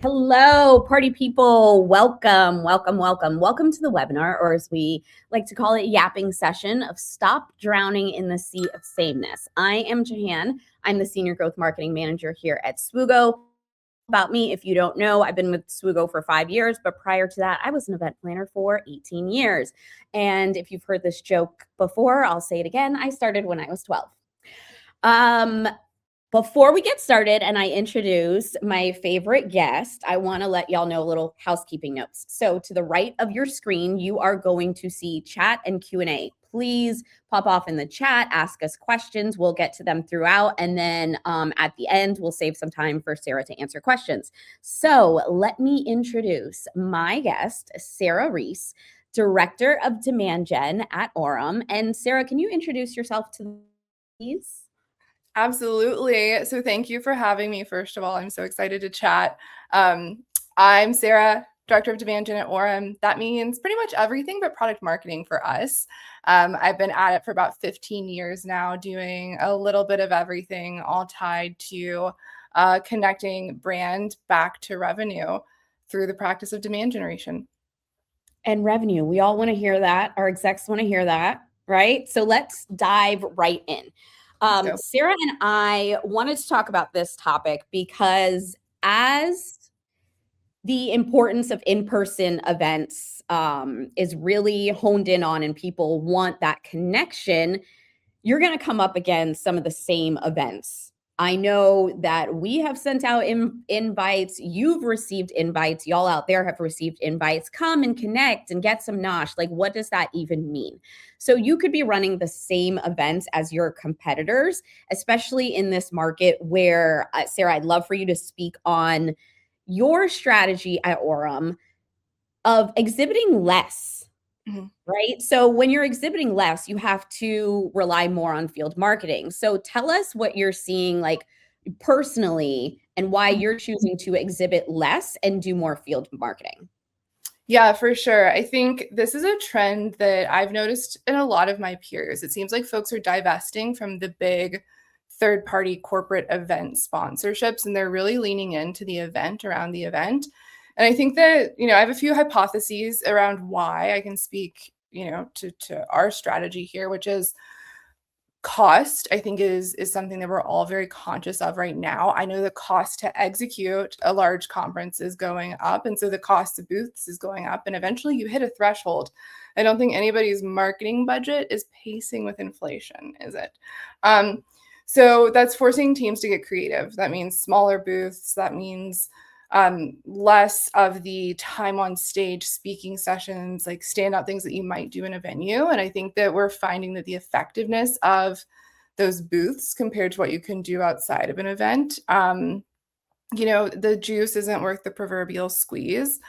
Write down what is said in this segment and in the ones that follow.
Hello, party people. Welcome, welcome, welcome. Welcome to the webinar, or as we like to call it, yapping session of Stop Drowning in the Sea of Sameness. I am Jahan. I'm the Senior Growth Marketing Manager here at Swoogo. About me, if you don't know, I've been with Swoogo for 5 years, but prior to that, I was an event planner for 18 years. And if you've heard this joke before, I'll say it again. I started when I was 12. Before we get started and I introduce my favorite guest, I want to let y'all know a little housekeeping notes. So to the right of your screen, you are going to see chat and Q&A. Please pop off in the chat, ask us questions. We'll get to them throughout. And then at the end, we'll save some time for Sarah to answer questions. So let me introduce my guest, Sarah Reece, Director of Demand Gen at Orem. And Sarah, can you introduce yourself to these? Absolutely. So thank you for having me. First of all, I'm so excited to chat. I'm Sarah, Director of Demand Gen at Orem. That means pretty much everything but product marketing for us. I've been at it for about 15 years now, doing a little bit of everything, all tied to connecting brand back to revenue through the practice of demand generation. And revenue. We all want to hear that. Our execs want to hear that, right? So let's dive right in. Sarah and I wanted to talk about this topic because as the importance of in-person events is really honed in on and people want that connection, you're going to come up against some of the same events. I know that we have sent out invites. You've received invites. Y'all out there have received invites. Come and connect and get some nosh. Like, what does that even mean? So you could be running the same events as your competitors, especially in this market where, Sarah, I'd love for you to speak on your strategy at Orem of exhibiting less. Mm-hmm. Right? So when you're exhibiting less, you have to rely more on field marketing. So tell us what you're seeing like personally and why you're choosing to exhibit less and do more field marketing. Yeah, for sure. I think this is a trend that I've noticed in a lot of my peers. It seems like folks are divesting from the big third-party corporate event sponsorships, and they're really leaning into the event around the event. And I think that, I have a few hypotheses around why. I can speak, to our strategy here, which is cost. I think is something that we're all very conscious of right now. I know the cost to execute a large conference is going up, and so the cost of booths is going up, and eventually you hit a threshold. I don't think anybody's marketing budget is pacing with inflation, is it? So that's forcing teams to get creative. That means smaller booths. That means less of the time on stage speaking sessions, like standout things that you might do in a venue. And I think that we're finding that the effectiveness of those booths compared to what you can do outside of an event, the juice isn't worth the proverbial squeeze.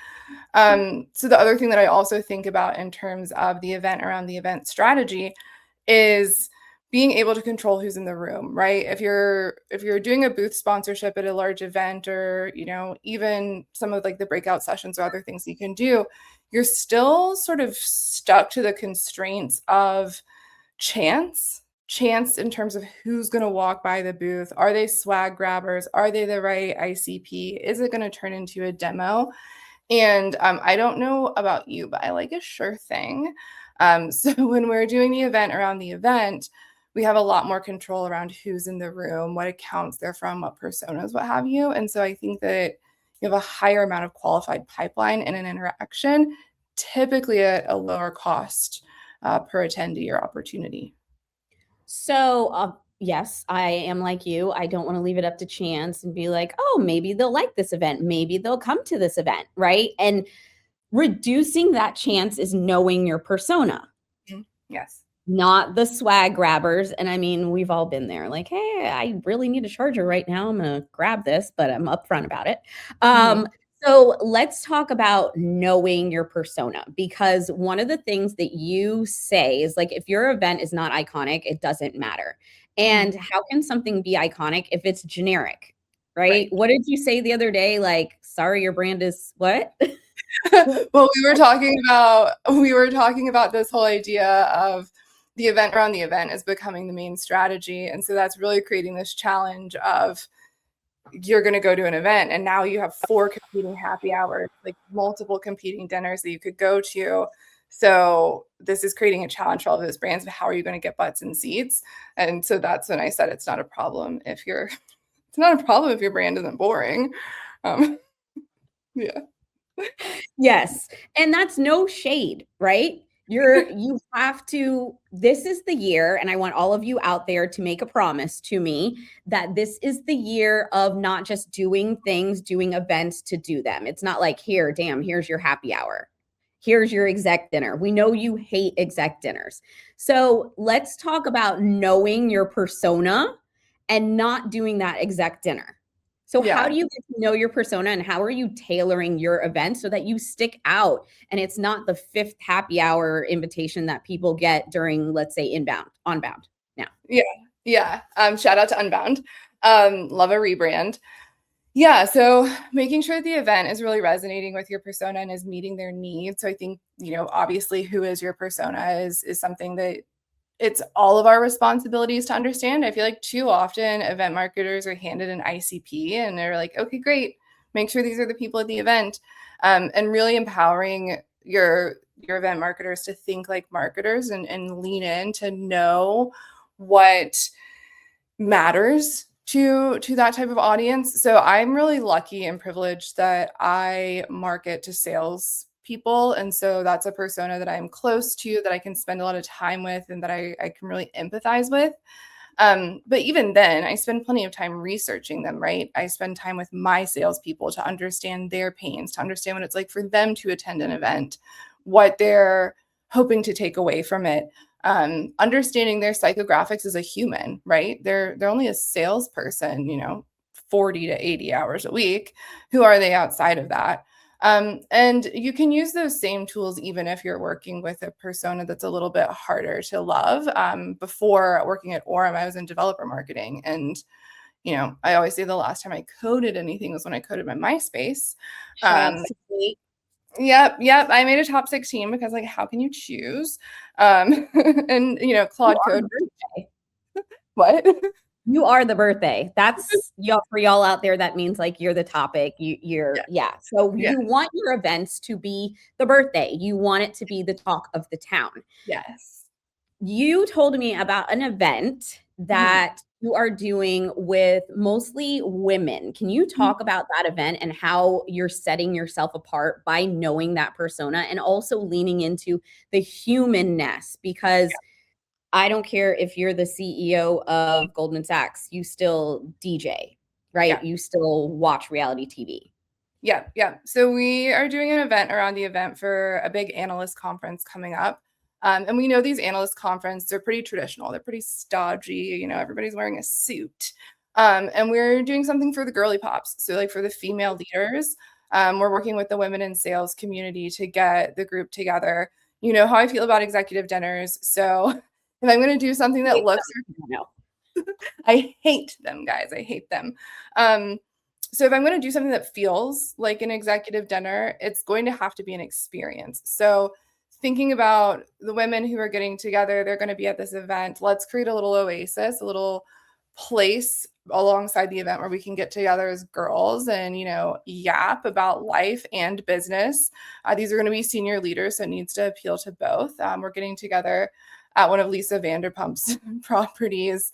So the other thing that I also think about in terms of the event around the event strategy is being able to control who's in the room, right? If you're doing a booth sponsorship at a large event, or even some of like the breakout sessions or other things you can do, you're still sort of stuck to the constraints of chance in terms of who's going to walk by the booth. Are they swag grabbers? Are they the right ICP? Is it going to turn into a demo? And I don't know about you, but I like a sure thing. So when we're doing the event around the event, we have a lot more control around who's in the room, what accounts they're from, what personas, what have you. And so I think that you have a higher amount of qualified pipeline in an interaction, typically at a lower cost per attendee or opportunity. So yes, I am like you. I don't want to leave it up to chance and be like, oh, maybe they'll like this event. Maybe they'll come to this event, right? And reducing that chance is knowing your persona. Mm-hmm. Yes. Not the swag grabbers. And I mean, we've all been there. Like, hey, I really need a charger right now. I'm going to grab this, but I'm upfront about it. So let's talk about knowing your persona, because one of the things that you say is like, if your event is not iconic, it doesn't matter. And how can something be iconic if it's generic, right? What did you say the other day? Like, sorry, your brand is what? Well, we were talking about this whole idea of the event around the event is becoming the main strategy. And so that's really creating this challenge of you're going to go to an event and now you have 4 competing happy hours, like multiple competing dinners that you could go to. So this is creating a challenge for all of those brands of how are you going to get butts in seats? And so that's when I said it's not a problem if your brand isn't boring. Yeah. Yes. And that's no shade, right? You have to, this is the year, and I want all of you out there to make a promise to me that this is the year of not just doing things, doing events to do them. It's not like, here, damn, here's your happy hour. Here's your exec dinner. We know you hate exec dinners. So let's talk about knowing your persona and not doing that exec dinner. So how do you get to know your persona, and how are you tailoring your event so that you stick out and it's not the 5th happy hour invitation that people get during, let's say, Onbound now? Yeah. Shout out to Unbound. Love a rebrand. Yeah. So making sure the event is really resonating with your persona and is meeting their needs. So I think, obviously who is your persona is something that it's all of our responsibilities to understand. I feel like too often event marketers are handed an ICP and they're like, okay, great. Make sure these are the people at the event. And really empowering your event marketers to think like marketers and lean in to know what matters to that type of audience. So I'm really lucky and privileged that I market to sales people. And so that's a persona that I'm close to, that I can spend a lot of time with, and that I can really empathize with. But even then, I spend plenty of time researching them, right? I spend time with my salespeople to understand their pains, to understand what it's like for them to attend an event, what they're hoping to take away from it. Understanding their psychographics as a human, right? They're only a salesperson, 40 to 80 hours a week. Who are they outside of that? And you can use those same tools even if you're working with a persona that's a little bit harder to love. Before working at Orem, I was in developer marketing. And, I always say the last time I coded anything was when I coded my MySpace. Yep. I made a top 16 because, like, how can you choose? And, Claude Code. What? You are the birthday. That's for y'all out there. That means like you're the topic. So you want your events to be the birthday. You want it to be the talk of the town. Yes. You told me about an event that you are doing with mostly women. Can you talk about that event and how you're setting yourself apart by knowing that persona and also leaning into the humanness? Because I don't care if you're the CEO of Goldman Sachs, you still DJ, right? Yeah. You still watch reality TV. Yeah. So we are doing an event around the event for a big analyst conference coming up. And we know these analyst conferences, they're pretty traditional. They're pretty stodgy. Everybody's wearing a suit. And we're doing something for the girly pops. So like for the female leaders, we're working with the women in sales community to get the group together. You know how I feel about executive dinners. So if I'm going to do something that looks, I hate them, guys. I hate them. So if I'm going to do something that feels like an executive dinner, it's going to have to be an experience. So thinking about the women who are getting together, they're going to be at this event. Let's create a little oasis, a little place alongside the event where we can get together as girls and, yap about life and business. These are going to be senior leaders, so it needs to appeal to both. We're getting together at one of Lisa Vanderpump's properties.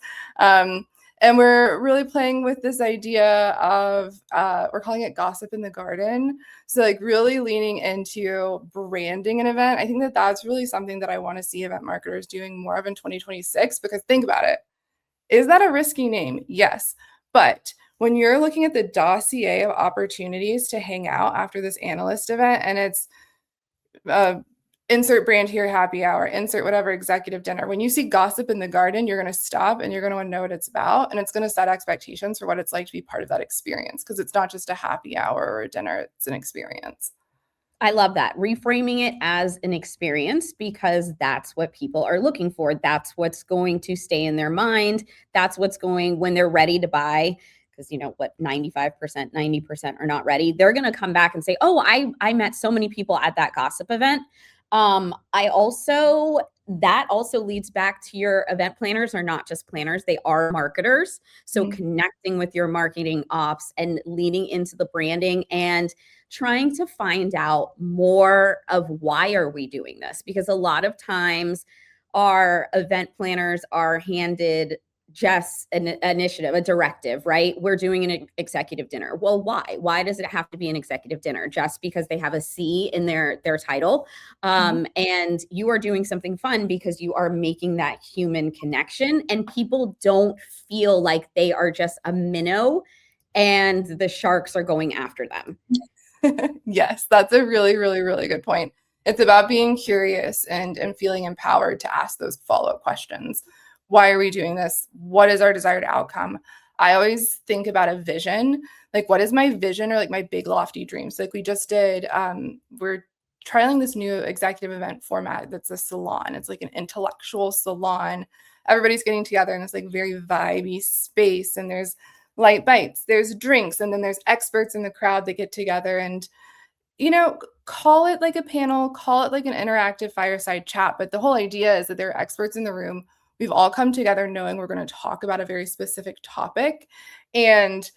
And we're really playing with this idea of, we're calling it gossip in the garden. So like really leaning into branding an event. I think that that's really something that I want to see event marketers doing more of in 2026, because think about it. Is that a risky name? Yes. But when you're looking at the dossier of opportunities to hang out after this analyst event, and it's insert brand here, happy hour, insert whatever executive dinner. When you see gossip in the garden, you're going to stop and you're going to want to know what it's about. And it's going to set expectations for what it's like to be part of that experience, because it's not just a happy hour or a dinner, it's an experience. I love that. Reframing it as an experience, because that's what people are looking for. That's what's going to stay in their mind. That's what's going when they're ready to buy. Because 95%, 90% are not ready. They're going to come back and say, oh, I met so many people at that gossip event. That also leads back to your event planners are not just planners, they are marketers. So connecting with your marketing ops and leaning into the branding and trying to find out more of why are we doing this? Because a lot of times our event planners are handed just an initiative, a directive, right? We're doing an executive dinner. Well, why? Why does it have to be an executive dinner? Just because they have a C in their title? And you are doing something fun because you are making that human connection, and people don't feel like they are just a minnow and the sharks are going after them. Yes, that's a really, really, really good point. It's about being curious and feeling empowered to ask those follow-up questions. Why are we doing this? What is our desired outcome? I always think about a vision. Like, what is my vision or like my big lofty dreams? Like we just did, we're trialing this new executive event format that's a salon. It's like an intellectual salon. Everybody's getting together in this like very vibey space, and there's light bites, there's drinks, and then there's experts in the crowd that get together and, call it like a panel, call it like an interactive fireside chat. But the whole idea is that there are experts in the room. We've all come together knowing we're going to talk about a very specific topic. And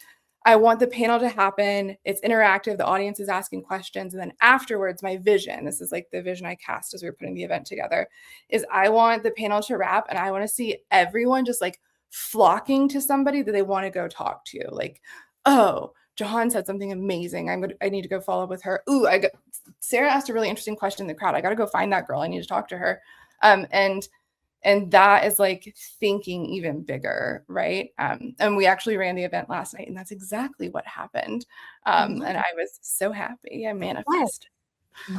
I want the panel to happen. It's interactive. The audience is asking questions. And then afterwards, my vision, this is like the vision I cast as we were putting the event together, is I want the panel to wrap and I want to see everyone just like flocking to somebody that they want to go talk to. Like, oh, Jahan said something amazing. I need to go follow up with her. Ooh, Sarah asked a really interesting question in the crowd. I got to go find that girl. I need to talk to her. And that is like thinking even bigger, right? And we actually ran the event last night, and that's exactly what happened. And I was so happy. I manifested.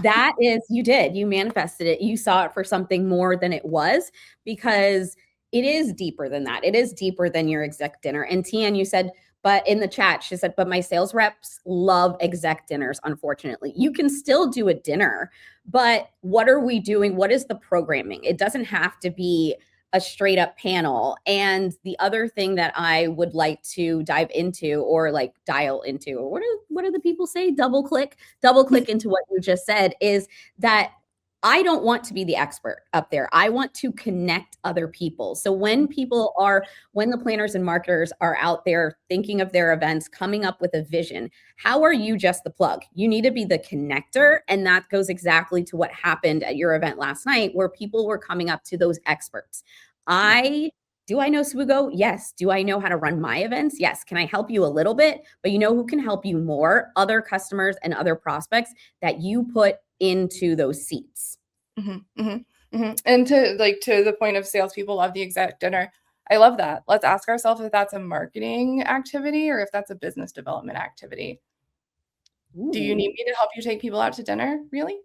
That is, you manifested it. You saw it for something more than it was, because it is deeper than that. It is deeper than your exec dinner. And Tian, you said, but in the chat, she said, but my sales reps love exec dinners, unfortunately. You can still do a dinner, but what are we doing? What is the programming? It doesn't have to be a straight up panel. And the other thing that I would like to dive into, or like dial into, or what do the people say? Double click into what you just said, is that I don't want to be the expert up there. I want to connect other people. So when the planners and marketers are out there thinking of their events, coming up with a vision, how are you just the plug? You need to be the connector. And that goes exactly to what happened at your event last night, where people were coming up to those experts. Do I know Swoogo? Yes. Do I know how to run my events? Yes. Can I help you a little bit? But you know who can help you more? Other customers and other prospects that you put into those seats. And to the point of salespeople love the exec dinner, I love that. Let's ask ourselves if that's a marketing activity or if that's a business development activity. Ooh. Do you need me to help you take people out to dinner? Really?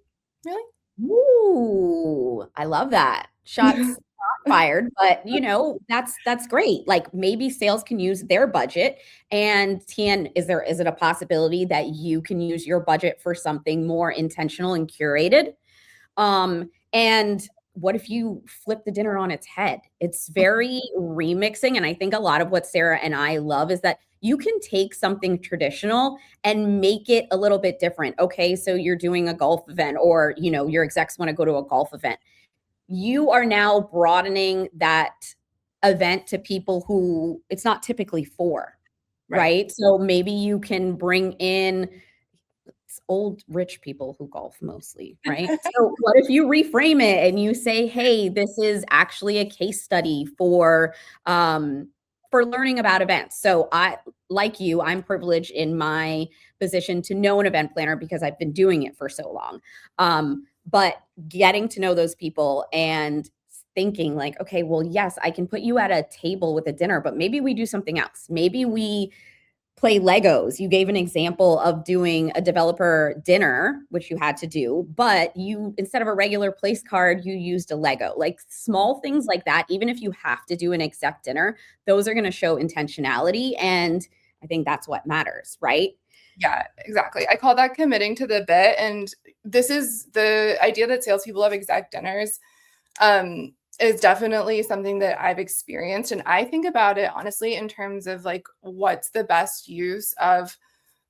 Ooh, I love that. Shots fired, but that's great. Like, maybe sales can use their budget. And Tian, is it a possibility that you can use your budget for something more intentional and curated? And what if you flip the dinner on its head? It's very remixing. And I think a lot of what Sarah and I love is that you can take something traditional and make it a little bit different. Okay, so you're doing a golf event, or your execs want to go to a golf event. You are now broadening that event to people who it's not typically for, right? So maybe you can bring in old rich people who golf mostly, right? So what if you reframe it and you say, hey, this is actually a case study for learning about events. So I'm privileged in my position to know an event planner because I've been doing it for so long. But getting to know those people and thinking like, okay, well, yes, I can put you at a table with a dinner, but maybe we do something else. Maybe we play Legos. You gave an example of doing a developer dinner, which you had to do, but you, instead of a regular place card, you used a Lego. Like, small things like that, even if you have to do an exec dinner, those are going to show intentionality. And I think that's what matters, right? Yeah, exactly. I call that committing to the bit. And this is the idea that salespeople have exec dinners. Is definitely something that I've experienced. And I think about it honestly in terms of like, what's the best use of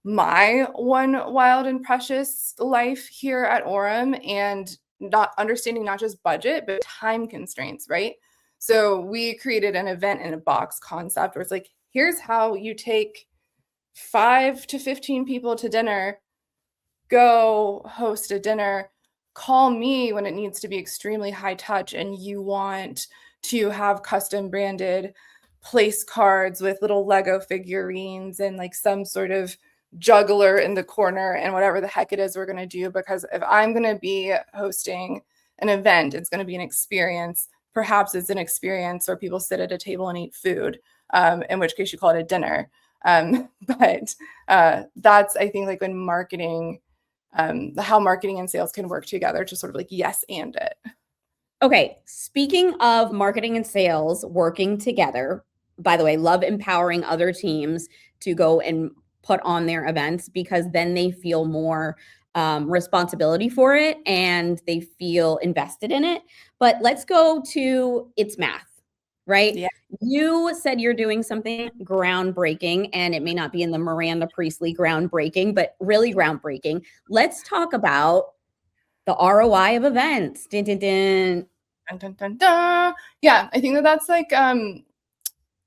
my one wild and precious life here at Orem? And not understanding not just budget, but time constraints, right? So we created an event in a box concept where it's like, here's how you take 5 to 15 people to dinner, go host a dinner, call me when it needs to be extremely high touch and you want to have custom branded place cards with little Lego figurines and like some sort of juggler in the corner and whatever the heck it is we're going to do. Because if I'm going to be hosting an event, it's going to be an experience. Perhaps it's an experience where people sit at a table and eat food, in which case you call it a dinner. But that's, I think, like when marketing, how marketing and sales can work together to sort of like yes and it. Okay, speaking of marketing and sales working together, by the way, love empowering other teams to go and put on their events because then they feel more responsibility for it and they feel invested in it. But let's go to it's math, right? Yeah. You said you're doing something groundbreaking, and it may not be in the Miranda Priestley groundbreaking, but really groundbreaking. Let's talk about the ROI of events. Dun, dun, dun. Dun, dun, dun, dun. Yeah, I think that that's like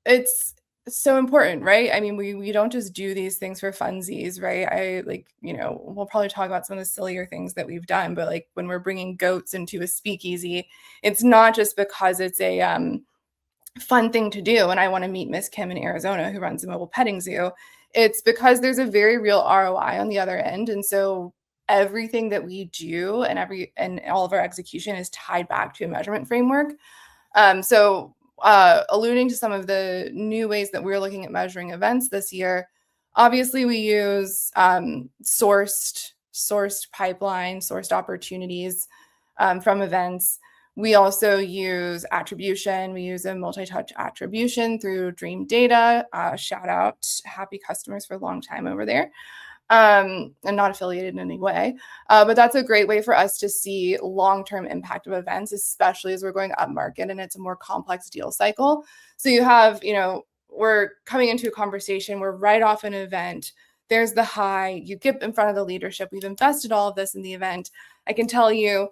it's so important, right? I mean, we don't just do these things for funsies, right? I like, you know, we'll probably talk about some of the sillier things that we've done, but like when we're bringing goats into a speakeasy, it's not just because it's a fun thing to do and I want to meet Miss Kim in Arizona who runs a mobile petting zoo. It's because there's a very real ROI on the other end. And so everything that we do and all of our execution is tied back to a measurement framework. Alluding to some of the new ways that we're looking at measuring events this year, obviously we use sourced pipeline, sourced opportunities from events. We also use attribution. We use a multi-touch attribution through Dream Data. Shout out, happy customers for a long time over there. And not affiliated in any way. But that's a great way for us to see long-term impact of events, especially as we're going up market and it's a more complex deal cycle. So you have, you know, we're coming into a conversation, we're right off an event, there's the high, you get in front of the leadership, we've invested all of this in the event. I can tell you,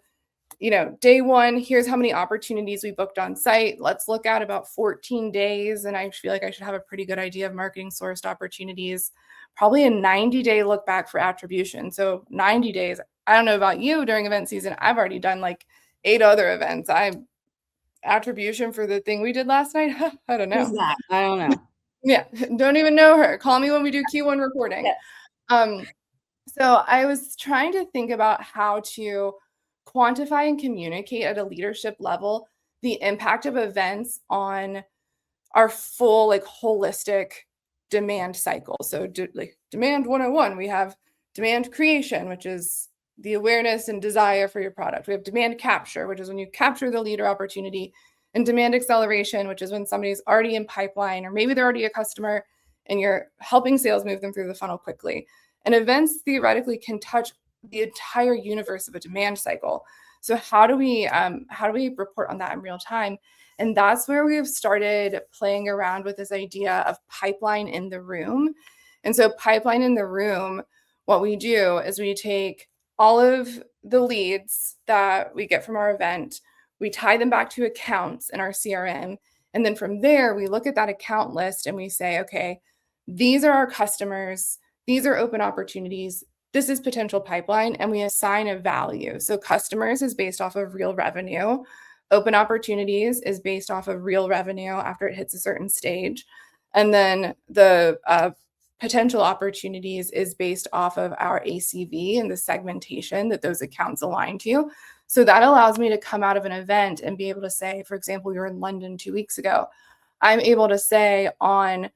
you know, day one, here's how many opportunities we booked on site. Let's look at about 14 days. And I feel like I should have a pretty good idea of marketing sourced opportunities. Probably a 90-day look back for attribution. So 90 days. I don't know about you during event season. I've already done like 8 other events. Attribution for the thing we did last night. I don't know. Who's that? I don't know. Yeah. Don't even know her. Call me when we do Q1 reporting. Yes. So I was trying to think about how to quantify and communicate at a leadership level the impact of events on our full, like, holistic demand cycle. So like demand 101, we have demand creation, which is the awareness and desire for your product. We have demand capture, which is when you capture the leader opportunity, and demand acceleration, which is when somebody's already in pipeline or maybe they're already a customer and you're helping sales move them through the funnel quickly. And events theoretically can touch the entire universe of a demand cycle. So how do we report on that in real time? And that's where we've started playing around with this idea of pipeline in the room. And so pipeline in the room, what we do is we take all of the leads that we get from our event, we tie them back to accounts in our CRM. And then from there, we look at that account list and we say, okay, these are our customers. These are open opportunities. This is potential pipeline, and we assign a value. So customers is based off of real revenue. Open opportunities is based off of real revenue after it hits a certain stage. And then the potential opportunities is based off of our ACV and the segmentation that those accounts align to. So that allows me to come out of an event and be able to say, for example, we were in London 2 weeks ago. I'm able to say on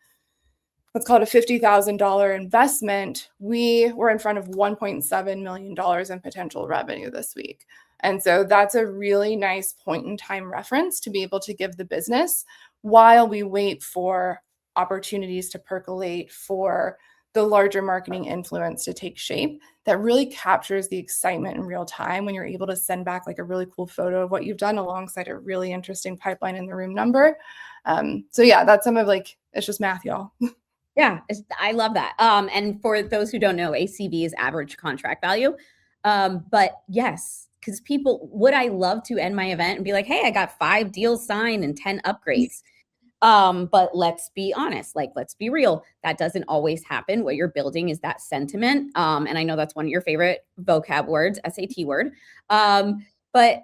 what's called a $50,000 investment, we were in front of $1.7 million in potential revenue this week. And so that's a really nice point in time reference to be able to give the business while we wait for opportunities to percolate, for the larger marketing influence to take shape. That really captures the excitement in real time when you're able to send back like a really cool photo of what you've done alongside a really interesting pipeline in the room number. So yeah, that's some of like, it's just math, y'all. Yeah, I love that. And for those who don't know, ACV is average contract value. But yes, because would I love to end my event and be like, hey, I got 5 deals signed and 10 upgrades. But let's be honest, like, let's be real. That doesn't always happen. What you're building is that sentiment. And I know that's one of your favorite vocab words, SAT word. But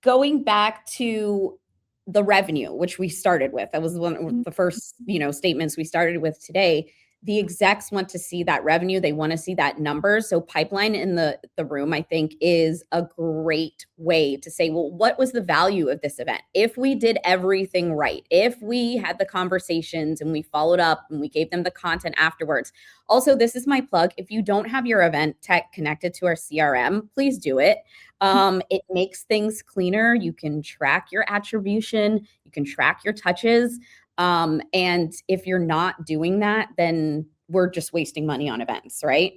going back to the revenue, which we started with, that was one of the first, statements we started with today. The execs want to see that revenue. They want to see that number. So pipeline in the room, I think, is a great way to say, well, what was the value of this event? If we did everything right, if we had the conversations and we followed up and we gave them the content afterwards. Also, this is my plug. If you don't have your event tech connected to our CRM, please do it. It makes things cleaner. You can track your attribution. You can track your touches. And if you're not doing that, then we're just wasting money on events, right?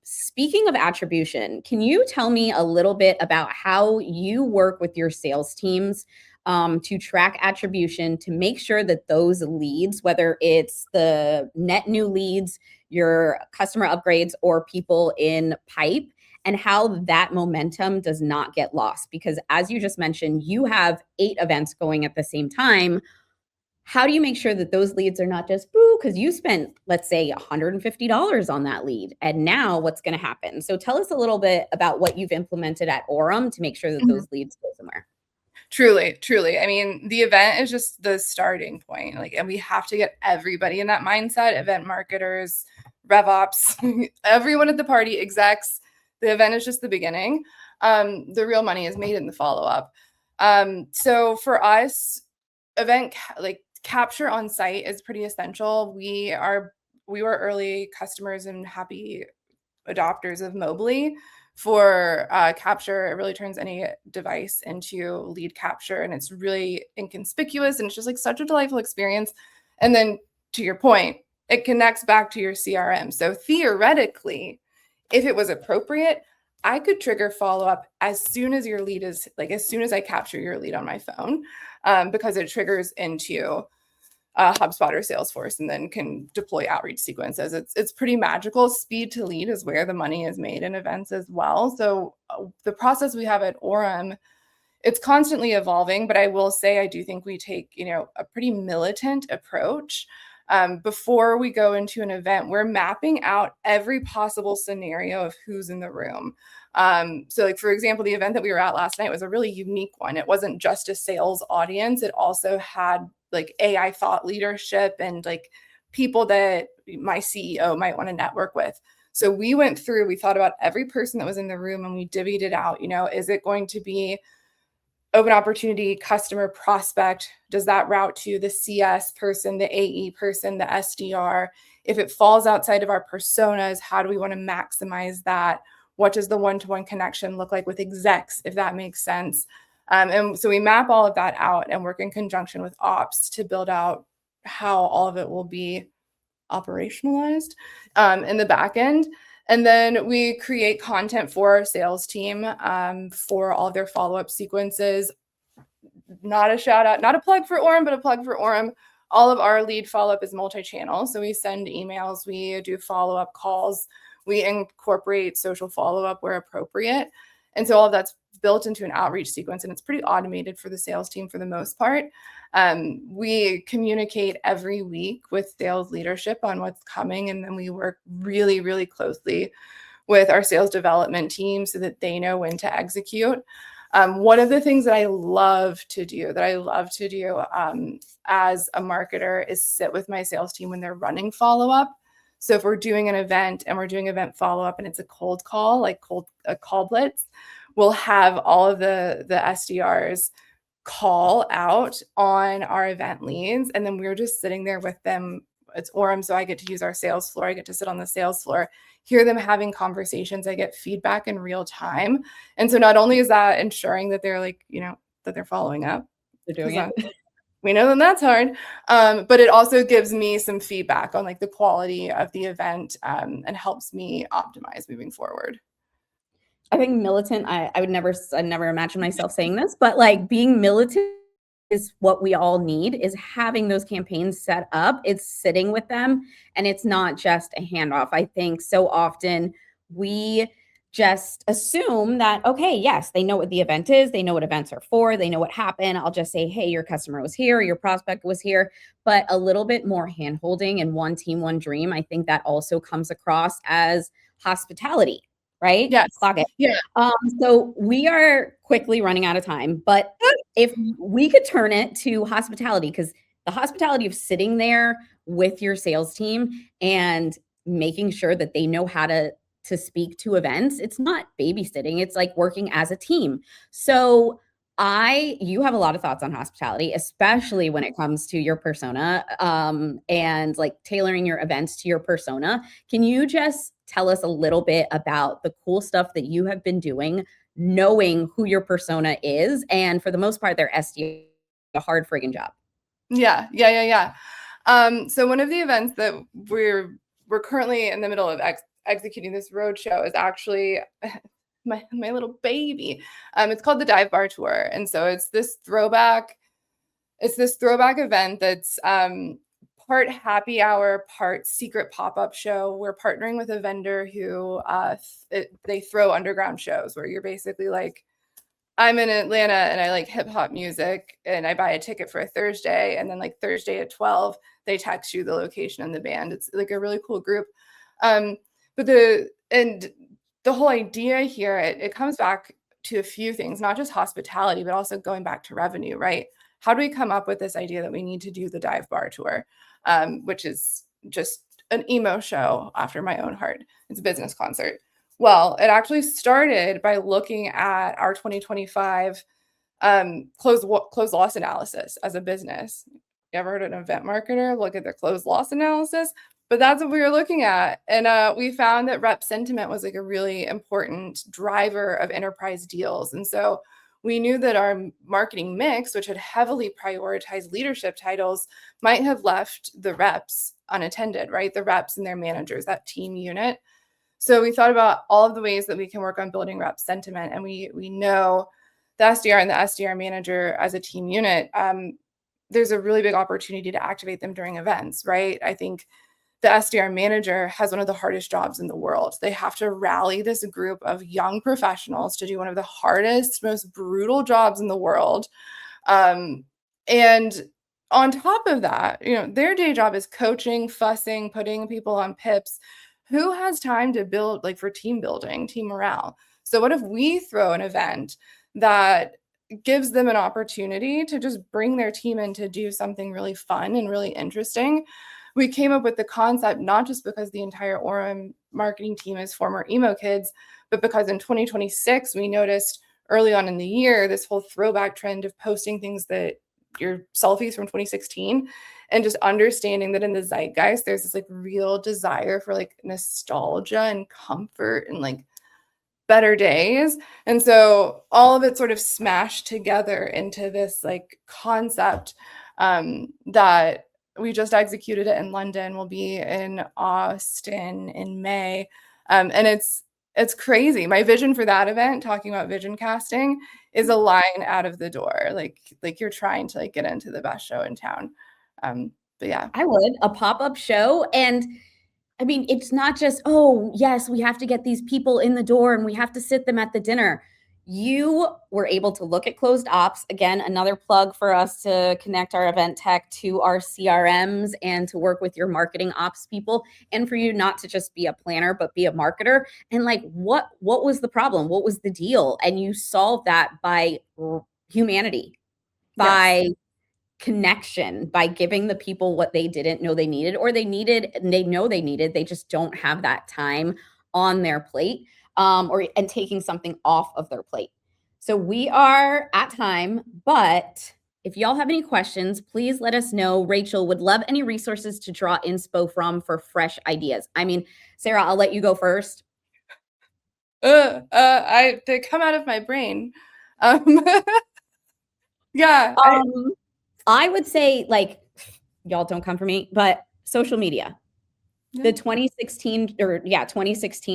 Speaking of attribution, can you tell me a little bit about how you work with your sales teams to track attribution, to make sure that those leads, whether it's the net new leads, your customer upgrades, or people in pipe, and how that momentum does not get lost? Because as you just mentioned, you have 8 events going at the same time. How do you make sure that those leads are not just boo, because you spent, let's say, $150 on that lead, and now what's going to happen? So tell us a little bit about what you've implemented at Orem to make sure that those leads go somewhere. Truly. I mean, the event is just the starting point. Like, and we have to get everybody in that mindset, event marketers, RevOps, everyone at the party, execs. The event is just the beginning. The real money is made in the follow-up. So for us, event capture on site is pretty essential. We were early customers and happy adopters of Mobily for capture. It really turns any device into lead capture, and it's really inconspicuous, and it's just like such a delightful experience. And then to your point, it connects back to your CRM. So theoretically, if it was appropriate, I could trigger follow-up as soon as your lead is as soon as I capture your lead on my phone, because it triggers into HubSpot or Salesforce, and then can deploy outreach sequences. It's pretty magical. Speed to lead is where the money is made in events as well. So the process we have at Orem, it's constantly evolving, but I will say I do think we take a pretty militant approach. Before we go into an event, we're mapping out every possible scenario of who's in the room. So like, for example, the event that we were at last night was a really unique one. It wasn't just a sales audience. It also had like AI thought leadership and like people that my CEO might want to network with. So we went through, we thought about every person that was in the room, and we divvied it out. Is it going to be open opportunity, customer, prospect? Does that route to the CS person, the AE person, the SDR? If it falls outside of our personas, how do we want to maximize that? What does the one-to-one connection look like with execs, if that makes sense? And so we map all of that out and work in conjunction with ops to build out how all of it will be operationalized in the back end. And then we create content for our sales team for all of their follow-up sequences. Not a shout out, not a plug for Orem, but a plug for Orem. All of our lead follow-up is multi-channel. So we send emails, we do follow-up calls, we incorporate social follow-up where appropriate. And so all of that's built into an outreach sequence, and it's pretty automated for the sales team for the most part. We communicate every week with sales leadership on what's coming, and then we work really, really closely with our sales development team so that they know when to execute. One of the things that I love to do as a marketer is sit with my sales team when they're running follow-up. So if we're doing an event and we're doing event follow-up and it's a cold call, a call blitz, we'll have all of the SDRs call out on our event leads. And then we're just sitting there with them. It's Orem, so I get to use our sales floor. I get to sit on the sales floor, hear them having conversations. I get feedback in real time. And so not only is that ensuring that they're that they're following up, They're doing it. We know that that's hard, but it also gives me some feedback on the quality of the event and helps me optimize moving forward. I think militant, I would never imagine myself saying this, but being militant is what we all need, is having those campaigns set up. It's sitting with them, and it's not just a handoff. I think so often we just assume that, okay, yes, they know what the event is. They know what events are for. They know what happened. I'll just say, hey, your customer was here, your prospect was here, but a little bit more handholding and one team, one dream. I think that also comes across as hospitality, right? Yes. Clock it. Yeah. So we are quickly running out of time, but if we could turn it to hospitality, because the hospitality of sitting there with your sales team and making sure that they know how to speak to events, it's not babysitting, it's like working as a team. So you have a lot of thoughts on hospitality, especially when it comes to your persona, and like tailoring your events to your persona. Can you just tell us a little bit about the cool stuff that you have been doing, knowing who your persona is? And for the most part, they're SDR, a hard friggin' job. Yeah. So one of the events that we're currently in the middle of executing this roadshow is actually my little baby. It's called the Dive Bar Tour, and so it's this throwback event that's part happy hour, part secret pop-up show. We're partnering with a vendor who they throw underground shows where you're basically like, I'm in Atlanta and I like hip hop music and I buy a ticket for a Thursday, and then like Thursday at 12, they text you the location and the band. It's like a really cool group. But the whole idea here, it comes back to a few things, not just hospitality, but also going back to revenue, right? How do we come up with this idea that we need to do the Dive Bar Tour, which is just an emo show after my own heart. It's a business concert. Well, it actually started by looking at our 2025 closed loss analysis as a business. You ever heard of an event marketer look at their closed loss analysis? But that's what we were looking at. And we found that rep sentiment was like a really important driver of enterprise deals. And so we knew that our marketing mix, which had heavily prioritized leadership titles, might have left the reps unattended, right? The reps and their managers, that team unit. So we thought about all of the ways that we can work on building rep sentiment. And we know the SDR and the SDR manager as a team unit, there's a really big opportunity to activate them during events, right? I think the SDR manager has one of the hardest jobs in the world. They have to rally this group of young professionals to do one of the hardest, most brutal jobs in the world. And on top of that, their day job is coaching, fussing, putting people on pips. Who has time to build, like, for team building, team morale? So what if we throw an event that gives them an opportunity to just bring their team in to do something really fun and really interesting? We came up with the concept, not just because the entire Orem marketing team is former emo kids, but because in 2026, we noticed early on in the year, this whole throwback trend of posting things that your selfies from 2016, and just understanding that in the zeitgeist, there's this like real desire for like nostalgia and comfort and like better days. And so all of it sort of smashed together into this like concept that we just executed it in London. We'll be in Austin in May. And it's crazy. My vision for that event, talking about vision casting, is a line out of the door. Like you're trying to like get into the best show in town. But yeah. I would. A pop-up show. And I mean, it's not just, oh, yes, we have to get these people in the door and we have to sit them at the dinner. You were able to look at closed ops. Again, another plug for us to connect our event tech to our CRMs and to work with your marketing ops people, and for you not to just be a planner, but be a marketer. And like, what was the problem? What was the deal? And you solved that by humanity, by connection, by giving the people what they didn't know they needed, or they needed, and they know they needed, they just don't have that time on their plate, and taking something off of their plate. So we are at time, but if y'all have any questions, please let us know. Rachel would love any resources to draw inspo from for fresh ideas. I mean, Sarah, I'll let you go first. They come out of my brain. Yeah. I would say, like, y'all don't come for me, but social media. Yeah. The 2016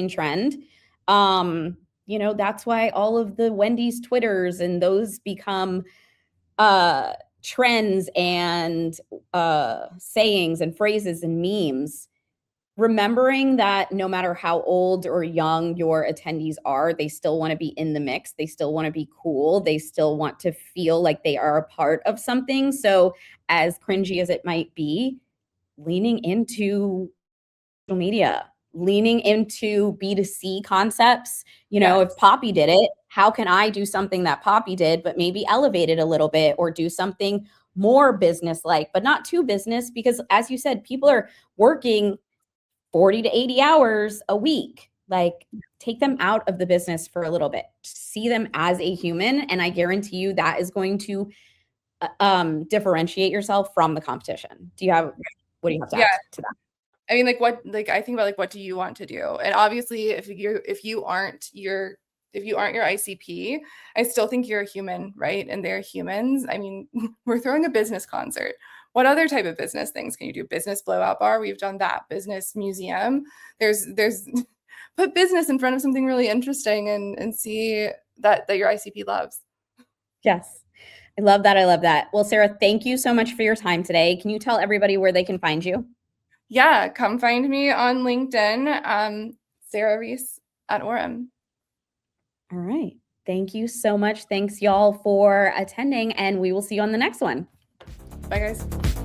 trend. That's why all of the Wendy's Twitters and those become trends and sayings and phrases and memes. remembering that no matter how old or young your attendees are, they still want to be in the mix. They still want to be cool. They still want to feel like they are a part of something. So, as cringy as it might be, leaning into social media, leaning into B2C concepts. You know, if Poppy did it, how can I do something that Poppy did, but maybe elevate it a little bit, or do something more business like, but not too business? Because as you said, people are working 40 to 80 hours a week. Like, take them out of the business for a little bit, see them as a human. And I guarantee you that is going to differentiate yourself from the competition. What do you have to add to that? I mean, I think about what do you want to do? And obviously if you aren't your ICP, I still think you're a human, right? And they're humans. I mean, we're throwing a business concert. What other type of business things can you do? Business blowout bar, we've done that. Business museum. There's put business in front of something really interesting and see that your ICP loves. Yes. I love that. I love that. Well, Sarah, thank you so much for your time today. Can you tell everybody where they can find you? Yeah, come find me on LinkedIn, Sarah Reece at Orem. All right. Thank you so much. Thanks, y'all, for attending, and we will see you on the next one. Bye, guys.